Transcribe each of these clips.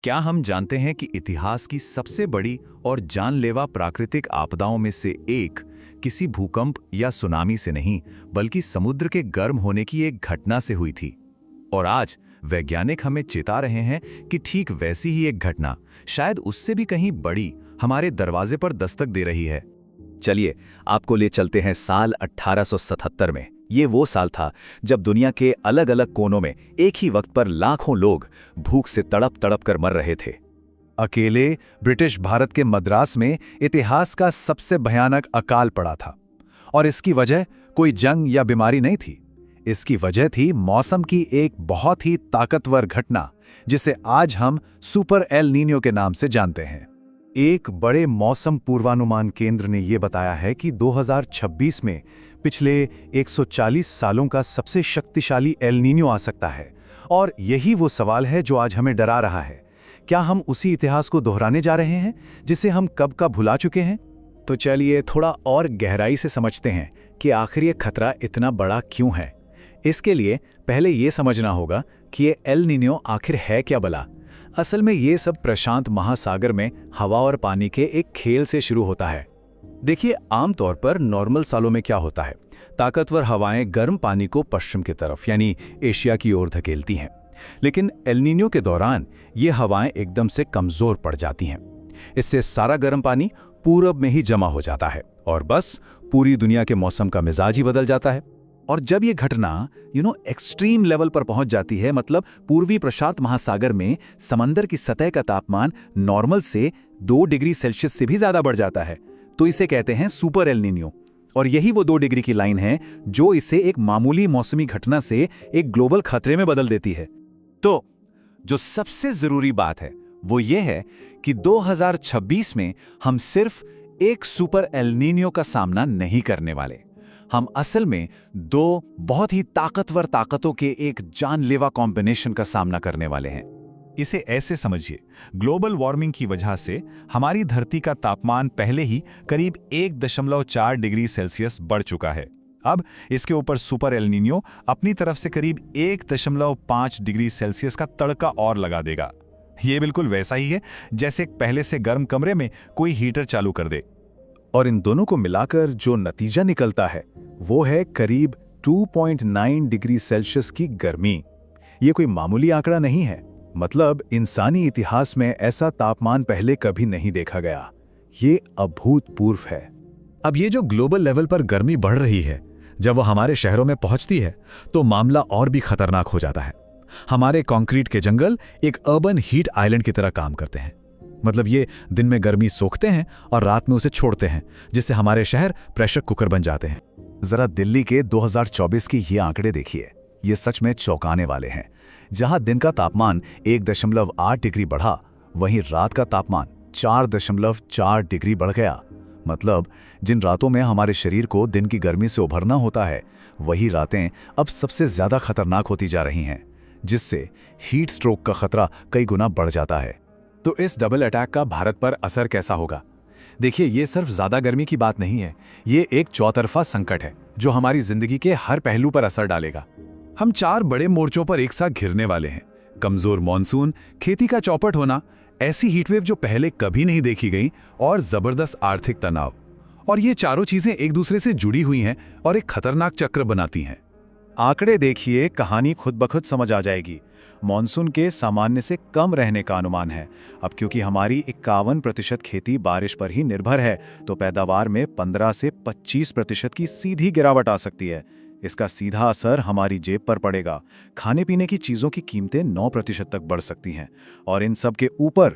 क्या हम जानते हैं कि इतिहास की सबसे बड़ी और जानलेवा प्राकृतिक आपदाओं में से एक किसी भूकंप या सुनामी से नहीं, बल्कि समुद्र के गर्म होने की एक घटना से हुई थी। और आज वैज्ञानिक हमें चेता रहे हैं कि ठीक वैसी ही एक घटना, शायद उससे भी कहीं बड़ी, हमारे दरवाजे पर दस्तक दे रही है। चलिए आपको ले चलते हैं साल 1877 में। ये वो साल था जब दुनिया के अलग अलग कोनों में एक ही वक्त पर लाखों लोग भूख से तड़प तड़प कर मर रहे थे। अकेले ब्रिटिश भारत के मद्रास में इतिहास का सबसे भयानक अकाल पड़ा था। और इसकी वजह कोई जंग या बीमारी नहीं थी। इसकी वजह थी मौसम की एक बहुत ही ताकतवर घटना, जिसे आज हम सुपर एल नीनो के नाम से जानते हैं। एक बड़े मौसम पूर्वानुमान केंद्र ने यह बताया है कि 2026 में पिछले 140 सालों का सबसे शक्तिशाली एल नीनो आ सकता है। और यही वो सवाल है जो आज हमें डरा रहा है। क्या हम उसी इतिहास को दोहराने जा रहे हैं जिसे हम कब का भुला चुके हैं? तो चलिए थोड़ा और गहराई से समझते हैं कि आखिर ये खतरा इतना बड़ा क्यों है। इसके लिए पहले ये समझना होगा कि ये एल नीनो आखिर है क्या भला। असल में ये सब प्रशांत महासागर में हवा और पानी के एक खेल से शुरू होता है। देखिए, आमतौर पर नॉर्मल सालों में क्या होता है, ताकतवर हवाएं गर्म पानी को पश्चिम की तरफ यानी एशिया की ओर धकेलती हैं। लेकिन एल नीनो के दौरान ये हवाएं एकदम से कमजोर पड़ जाती हैं। इससे सारा गर्म पानी पूरब में ही जमा हो जाता है और बस पूरी दुनिया के मौसम का मिजाज ही बदल जाता है। और जब ये घटना एक्सट्रीम लेवल पर पहुंच जाती है, मतलब पूर्वी प्रशांत महासागर में समंदर की सतह का तापमान नॉर्मल से 2 डिग्री सेल्सियस से भी ज्यादा बढ़ जाता है, तो इसे कहते हैं सुपर एल नीनो। और यही वो 2 डिग्री की लाइन है जो इसे एक मामूली मौसमी घटना से एक ग्लोबल खतरे में बदल देती है। तो जो सबसे जरूरी बात है वो ये है कि 2026 में हम सिर्फ एक सुपर एल नीनो का सामना नहीं करने वाले। हम असल में 2 बहुत ही ताकतवर ताकतों के एक जानलेवा कॉम्बिनेशन का सामना करने वाले हैं। इसे ऐसे समझिए, ग्लोबल वार्मिंग की वजह से हमारी धरती का तापमान पहले ही करीब 1.4 डिग्री सेल्सियस बढ़ चुका है। अब इसके ऊपर सुपर एल नीनो अपनी तरफ से करीब 1.5 डिग्री सेल्सियस का तड़का और लगा देगा। यह बिल्कुल वैसा ही है जैसे पहले से गर्म कमरे में कोई हीटर चालू कर दे। और इन दोनों को मिलाकर जो नतीजा निकलता है वो है करीब 2.9 डिग्री सेल्सियस की गर्मी। ये कोई मामूली आंकड़ा नहीं है, मतलब इंसानी इतिहास में ऐसा तापमान पहले कभी नहीं देखा गया। ये अभूतपूर्व है। अब ये जो ग्लोबल लेवल पर गर्मी बढ़ रही है, जब वो हमारे शहरों में पहुंचती है तो मामला और भी खतरनाक हो जाता है। हमारे कंक्रीट के जंगल एक अर्बन हीट आइलैंड की तरह काम करते हैं। मतलब ये दिन में गर्मी सोखते हैं और रात में उसे छोड़ते हैं, जिससे हमारे शहर प्रेशर कुकर बन जाते हैं। जरा दिल्ली के 2024 की ये आंकड़े देखिए, ये सच में चौंकाने वाले हैं। जहां दिन का तापमान 1.8 डिग्री बढ़ा, वहीं रात का तापमान 4.4 डिग्री बढ़ गया। मतलब जिन रातों में हमारे शरीर को दिन की गर्मी से उभरना होता है, वही रातें अब सबसे ज्यादा खतरनाक होती जा रही हैं, जिससे हीट स्ट्रोक का खतरा कई गुना बढ़ जाता है। तो इस डबल अटैक का भारत पर असर कैसा होगा? देखिए, ये सिर्फ ज्यादा गर्मी की बात नहीं है, ये एक चौतरफा संकट है जो हमारी जिंदगी के हर पहलू पर असर डालेगा। हम 4 बड़े मोर्चों पर एक साथ घिरने वाले हैं। कमजोर मॉनसून, खेती का चौपट होना, ऐसी हीटवेव जो पहले कभी नहीं देखी गई, और जबरदस्त आर्थिक तनाव। और ये चारों चीजें एक दूसरे से जुड़ी हुई हैं और एक खतरनाक चक्र बनाती हैं। आंकड़े देखिए, कहानी खुद ब खुद समझ आ जाएगी। मॉनसून के सामान्य से कम रहने का अनुमान है। अब क्योंकि हमारी 51% खेती बारिश पर ही निर्भर है, तो पैदावार में 15 से 25% की सीधी गिरावट आ सकती है। इसका सीधा असर हमारी जेब पर पड़ेगा। खाने पीने की चीज़ों की कीमतें 9% तक बढ़ सकती हैं। और इन सब के ऊपर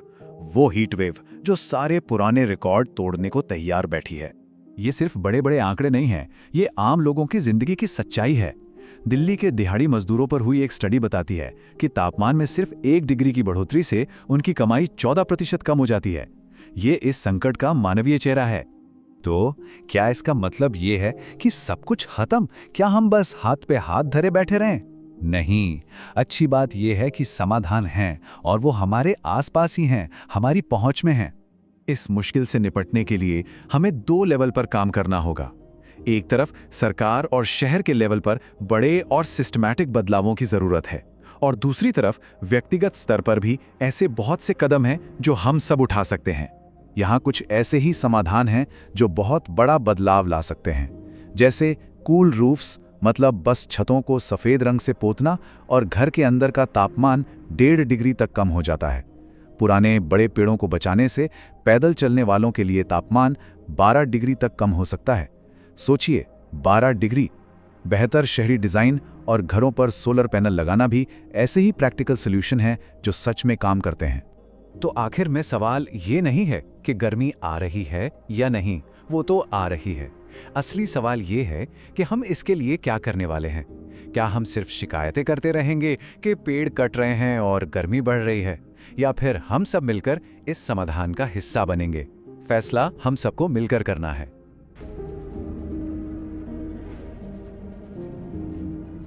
वो हीट वेव जो सारे पुराने रिकॉर्ड तोड़ने को तैयार बैठी है। ये सिर्फ बड़े बड़े आंकड़े नहीं हैं, ये आम लोगों की जिंदगी की सच्चाई है। दिल्ली के दिहाड़ी मजदूरों पर हुई एक स्टडी बताती है कि तापमान में सिर्फ 1 डिग्री की बढ़ोतरी से उनकी कमाई 14% कम हो जाती है। ये इस संकट का मानवीय चेहरा है। तो क्या इसका मतलब ये है कि सब कुछ खत्म? क्या हम बस हाथ पे हाथ धरे बैठे रहें? नहीं, अच्छी बात यह है कि समाधान है और वो हमारे आसपास ही हैं, हमारी पहुंच में हैं। इस मुश्किल से निपटने के लिए हमें 2 लेवल पर काम करना होगा। एक तरफ सरकार और शहर के लेवल पर बड़े और सिस्टमैटिक बदलावों की जरूरत है, और दूसरी तरफ व्यक्तिगत स्तर पर भी ऐसे बहुत से कदम हैं जो हम सब उठा सकते हैं। यहाँ कुछ ऐसे ही समाधान हैं जो बहुत बड़ा बदलाव ला सकते हैं, जैसे कूल रूफ्स, मतलब बस छतों को सफ़ेद रंग से पोतना और घर के अंदर का तापमान 1.5 डिग्री तक कम हो जाता है। पुराने बड़े पेड़ों को बचाने से पैदल चलने वालों के लिए तापमान 12 डिग्री तक कम हो सकता है। सोचिए, 12 डिग्री। बेहतर शहरी डिज़ाइन और घरों पर सोलर पैनल लगाना भी ऐसे ही प्रैक्टिकल सॉल्यूशन है जो सच में काम करते हैं। तो आखिर में सवाल ये नहीं है कि गर्मी आ रही है या नहीं, वो तो आ रही है। असली सवाल ये है कि हम इसके लिए क्या करने वाले हैं। क्या हम सिर्फ शिकायतें करते रहेंगे कि पेड़ कट रहे हैं और गर्मी बढ़ रही है, या फिर हम सब मिलकर इस समाधान का हिस्सा बनेंगे? फैसला हम सबको मिलकर करना है।